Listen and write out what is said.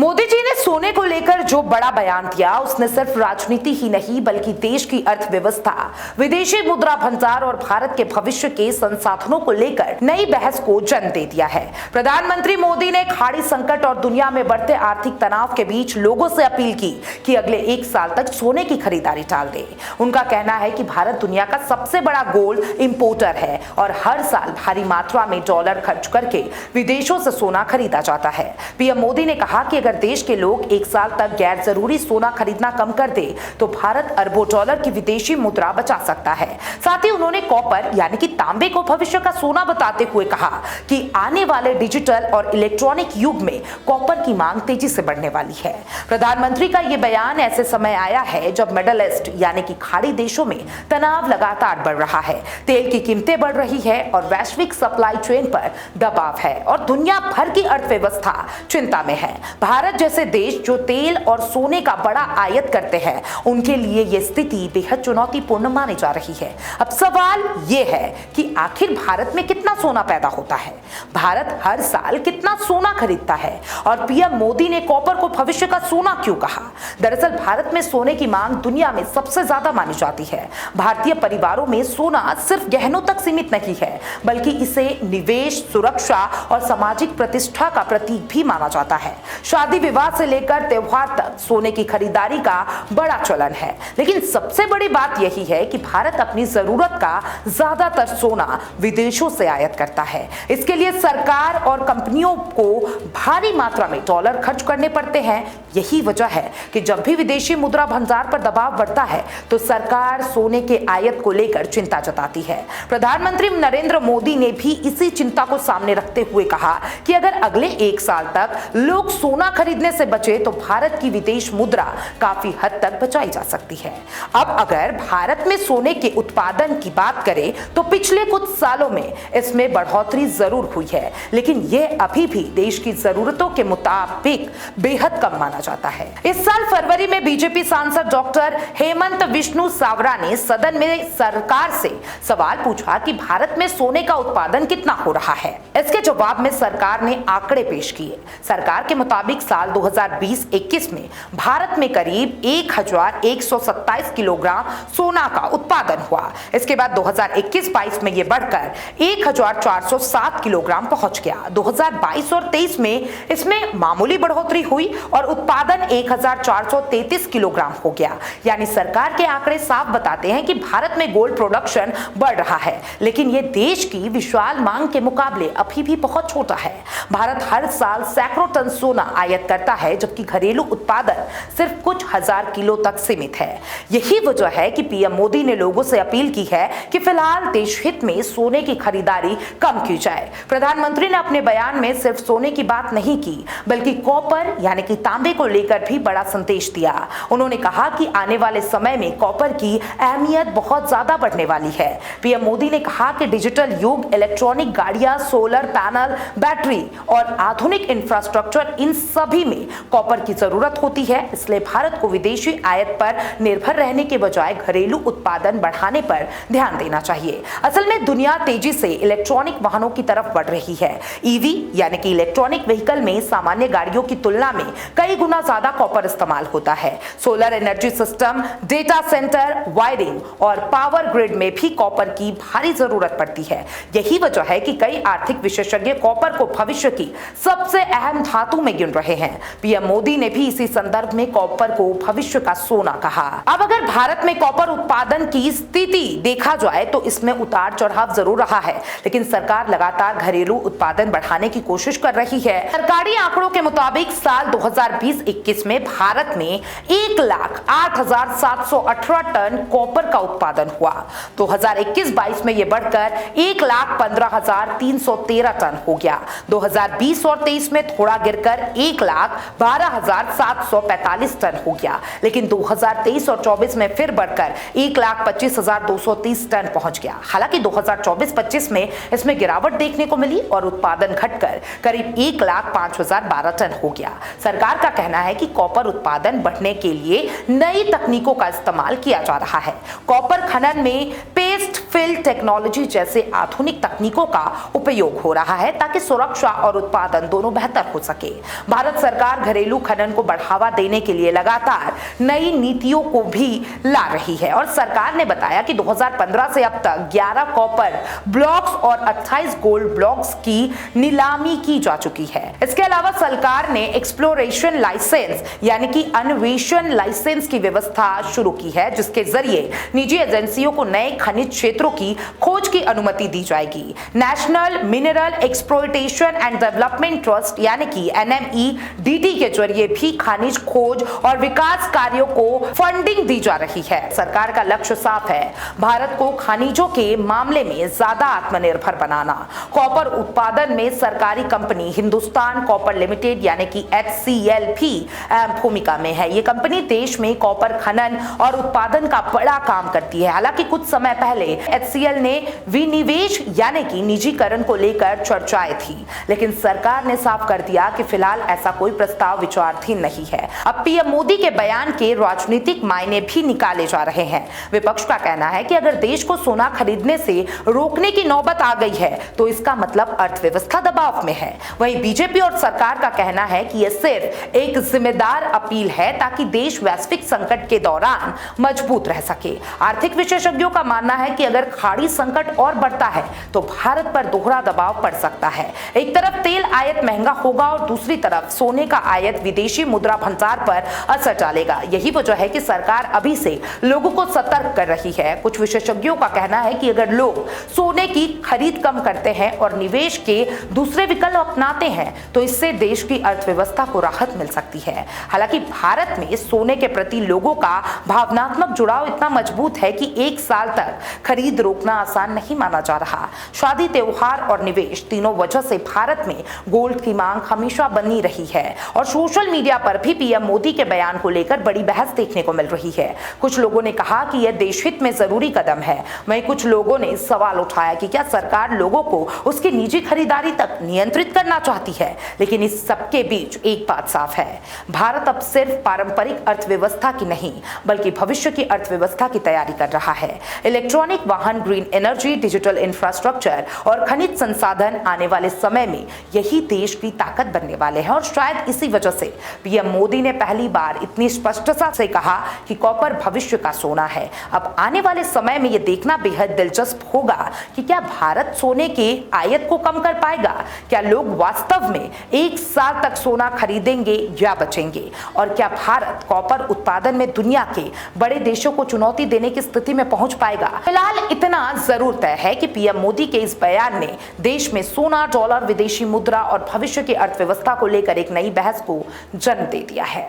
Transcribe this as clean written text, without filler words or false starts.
मोदी जी ने सोने को लेकर जो बड़ा बयान दिया, उसने सिर्फ राजनीति ही नहीं बल्कि देश की अर्थव्यवस्था, विदेशी मुद्रा भंडार और भारत के भविष्य के संसाधनों को लेकर नई बहस को जन्म दे दिया है। प्रधानमंत्री मोदी ने खाड़ी संकट और दुनिया में बढ़ते आर्थिक तनाव के बीच लोगों से अपील की कि अगले 1 साल तक सोने की खरीदारी टाल दे। उनका कहना है कि भारत दुनिया का सबसे बड़ा गोल्ड इंपोर्टर है और हर साल भारी मात्रा में डॉलर खर्च करके विदेशों से सोना खरीदा जाता है। पीएम मोदी ने कहा कि अगर देश के लोग 1 साल तक गैर जरूरी सोना खरीदना कम कर दे तो भारत अरबों डॉलर की विदेशी मुद्रा बचा सकता है। साथ ही उन्होंने कॉपर यानी कि तांबे को भविष्य का सोना बताते हुए कहा कि आने वाले डिजिटल और इलेक्ट्रॉनिक युग में कॉपर की मांग तेजी से बढ़ने वाली है। प्रधानमंत्री का यह बयान ऐसे समय आया है जब मिडिल ईस्ट यानी कि खाड़ी देशों में तनाव लगातार बढ़ रहा है, तेल की कीमतें बढ़ रही है और वैश्विक सप्लाई चेन पर दबाव है और दुनिया भर की अर्थव्यवस्था चिंता में है। भारत जैसे देश जो तेल और सोने का बड़ा आयात करते हैं, उनके लिए यह स्थिति बेहद चुनौतीपूर्ण मानी जा रही है। अब सवाल यह है कि आखिर भारत में कितना सोना पैदा होता है, भारत हर साल कितना सोना खरीदता है और पीएम मोदी ने कॉपर को भविष्य का सोना क्यों कहा? दरअसल भारत में सोने की मांग दुनिया में सबसे ज्यादा मानी जाती है। भारतीय परिवारों में सोना सिर्फ गहनों तक सीमित नहीं है बल्कि इसे निवेश, सुरक्षा और सामाजिक प्रतिष्ठा का प्रतीक भी माना जाता है। शादी विवाह से लेकर त्योहार तक सोने की खरीदारी का बड़ा चलन है। लेकिन सबसे बड़ी बात यही है कि भारत अपनी जरूरत का ज्यादातर सोना विदेशों से आयात करता है। इसके लिए सरकार और कंपनियों को भारी मात्रा में डॉलर खर्च करने पड़ते हैं। यही वजह है कि जब भी विदेशी मुद्रा भंडार पर दबाव बढ़ता है तो सरकार सोने के आयात को लेकर चिंता जताती है। प्रधानमंत्री नरेंद्र मोदी ने भी इसी चिंता को सामने रखते हुए कहा कि अगर अगले 1 साल तक लोग सोना खरीदने से बचे तो भारत की विदेश मुद्रा काफी हद तक बचाई जा सकती है। अब अगर भारत में सोने के उत्पादन की बात करें तो पिछले कुछ सालों में इसमें बढ़ोतरी जरूर हुई है, लेकिन यह अभी भी देश की जरूरतों के मुताबिक बेहद कम माना जाता है। इस साल फरवरी में बीजेपी सांसद डॉक्टर हेमंत विष्णु सावरा ने सदन में सरकार से सवाल पूछा कि भारत में सोने का उत्पादन कितना हो रहा है। इसके जवाब में सरकार ने आंकड़े पेश किए। सरकार के मुताबिक साल 2020-21 में भारत में करीब 1127 किलोग्राम सोना का उत्पादन हुआ। इसके बाद 2021-22 में यह बढ़कर 1407 किलोग्राम पहुंच गया। 2022 और 23 में इसमें मामूली बढ़ोतरी हुई और उत्पादन 1433 किलोग्राम हो गया। यानी सरकार के आंकड़े साफ बताते हैं कि भारत में गोल्ड प्रोडक्शन बढ़ रहा है, लेकिन यह देश की विशाल मांग के मुकाबले अभी भी बहुत छोटा है। भारत हर साल सैकड़ों टन सोना आयात करता है जबकि घरेलू उत्पादन सिर्फ कुछ हजार किलो तक सीमित है। यही वजह है कि पीएम मोदी ने लोगों से अपील की है कि फिलहाल देश हित में सोने की खरीदारी कम की जाए। प्रधानमंत्री ने अपने बयान में सिर्फ सोने की बात नहीं की बल्कि कॉपर यानी कि तांबे को लेकर भी बड़ा संदेश दिया। उन्होंने कहा कि आने वाले समय में कॉपर की अहमियत बहुत ज्यादा बढ़ने वाली है। पीएम मोदी ने कहा कि डिजिटल युग, इलेक्ट्रॉनिक गाड़ियां, सोलर पैनल, बैटरी और आधुनिक इंफ्रास्ट्रक्चर, इन सभी में कॉपर की जरूरत होती है। इसलिए भारत को विदेशी आयात पर निर्भर रहने के बजाय घरेलू उत्पादन बढ़ाने पर ध्यान देना चाहिए। असल में दुनिया तेजी से इलेक्ट्रॉनिक वाहनों की तरफ बढ़ रही है। ईवी यानी कि इलेक्ट्रॉनिक व्हीकल में सामान्य गाड़ियों की तुलना में कई गुना ज्यादा कॉपर इस्तेमाल होता है। Solar energy system, data centre, wiring और पावर ग्रिड में भी कॉपर की भारी जरूरत पड़ती है। यही वजह है कि कई आर्थिक विशेषज्ञ कॉपर को भविष्य की सबसे अहम धातु में गिन रहे हैं। पीएम मोदी ने भी इसी संदर्भ में कॉपर को भविष्य का सोना कहा। अब अगर भारत में कॉपर उत्पादन की स्थिति देखा जाए तो इसमें उतार चढ़ाव जरूर रहा है, लेकिन सरकार लगातार घरेलू उत्पादन बढ़ाने की कोशिश कर रही है। सरकारी आंकड़ों के मुताबिक साल 2020-21 में भारत में 1,08,718 टन कॉपर का उत्पादन हुआ। 2021-22 में यह बढ़कर 1,15,313 टन हो गया। 2020 और 23 में थोड़ा गिरकर 1,12,745 टन हो गया, लेकिन 2023 और 24 में फिर बढ़कर 1,25,230 टन पहुंच गया। हालांकि 2024-25 में इसमें गिरावट देखने को मिली और उत्पादन घटकर करीब 1,05,012 टन हो गया। सरकार का कहना है कि कॉपर उत्पादन बढ़ने के लिए नई तकनीकों का इस्तेमाल किया जा रहा है। कॉपर खनन में पेस्ट फील्ड टेक्नोलॉजी जैसे आधुनिक तकनीकों का उपयोग हो रहा है ताकि सुरक्षा और उत्पादन दोनों बेहतर हो सके। भारत सरकार घरेलू खनन को बढ़ावा देने के लिए लगातार नई नीतियों को भी ला रही है और सरकार ने बताया कि 2015 से अब तक 11 कॉपर ब्लॉक्स और 28 गोल्ड ब्लॉक्स की नीलामी की जा चुकी है। इसके अलावा सरकार ने एक्सप्लोरेशन लाइसेंस यानी कि अन्वेषण लाइसेंस की व्यवस्था शुरू की है, जिसके जरिए निजी एजेंसियों को नए खनिज क्षेत्रों की खोज की अनुमति दी जाएगी। National mineral exploitation and development trust यानी कि NMEDT के जरिए भी खनिज खोज और विकास कार्यों को फंडिंग दी जा रही है। सरकार का लक्ष्य साफ है, भारत को खनिजों के मामले में ज्यादा आत्मनिर्भर बनाना। कॉपर उत्पादन में सरकारी कंपनी हिंदुस्तान कॉपर लिमिटेड यानी कि HCL भी अहम भूमिका में है। ये कंपनी देश में कॉपर खनन और उत्पादन का बड़ा काम करती है। हालांकि कुछ समय पहले HCL ने विनिवेश यानी कि निजीकरण को लेकर चर्चाएं थी, लेकिन सरकार ने साफ कर दिया कि फिलहाल ऐसा कोई प्रस्ताव विचाराधीन नहीं है। अब पीएम मोदी के बयान के राजनीतिक मायने भी निकाले जा रहे हैं। विपक्ष का कहना है कि अगर देश को सोना खरीदने से रोकने की नौबत आ गई है तो इसका मतलब अर्थव्यवस्था दबाव में है। वहीं बीजेपी और सरकार का कहना है कि यह सिर्फ एक जिम्मेदार अपील है ताकि देश वैश्विक संकट के दौरान मजबूत रह सके। आर्थिक विशेषज्ञों का मानना है कि अगर खाड़ी संकट और बढ़ता है तो भारत पर दोहरा दबाव पड़ सकता है। एक तरफ तेल आयात महंगा होगा और दूसरी तरफ सोने का आयात विदेशी मुद्रा भंडार पर असर डालेगा। यही वजह है कि सरकार अभी से लोगों को सतर्क कर रही है। कुछ विशेषज्ञों का कहना है कि अगर लोग सोने की खरीद कम करते हैं और निवेश के दूसरे विकल्प अपनाते हैं तो इससे देश की अर्थव्यवस्था को राहत मिल सकती है। हालांकि भारत में सोने के प्रति लोगों का भावनात्मक जुड़ाव इतना मजबूत है कि एक साल तक खरीद रोकना आसान नहीं माना जा रहा। शादी, त्योहार और निवेश तीनों वजह से भारत में गोल्ड की मांग हमेशा बनी रही है और सोशल मीडिया पर भी पीएम मोदी के बयान को लेकर बड़ी बहस देखने को मिल रही है। कुछ लोगों ने कहा कि यह देशहित में जरूरी कदम है, वहीं कुछ लोगों ने सवाल उठाया कि क्या सरकार लोगों को उसकी निजी खरीदारी तक नियंत्रित करना चाहती है। लेकिन इस सबके बीच एक बात साफ है, भारत अब सिर्फ पारंपरिक अर्थव्यवस्था की नहीं बल्कि भविष्य की अर्थव्यवस्था की तैयारी कर रहा है। इलेक्ट्रॉनिक वाहन, ग्रीन एनर्जी, डिजिटल इंफ्रास्ट्रक्चर और खनिज संसाधन आने वाले समय में यही देश की ताकत बनने वाले हैं और शायद इसी वजह से पीएम मोदी ने पहली बार इतनी स्पष्टता से कहा कि कॉपर भविष्य का सोना है। अब आने वाले समय में यह देखना बेहद दिलचस्प होगा कि क्या भारत सोने के आयात को कम कर पाएगा, क्या लोग वास्तव में एक साल तक सोना खरीदेंगे या बचेंगे, और क्या भारत कॉपर उत्पादन में दुनिया के बड़े देशों को चुनौती देने की स्थिति में पहुंच पाएगा। फिलहाल इतना जरूर तय है कि पीएम मोदी के इस बयान ने देश में सोना, डॉलर, विदेशी मुद्रा और भविष्य की अर्थव्यवस्था को लेकर एक नई बहस को जन्म दे दिया है।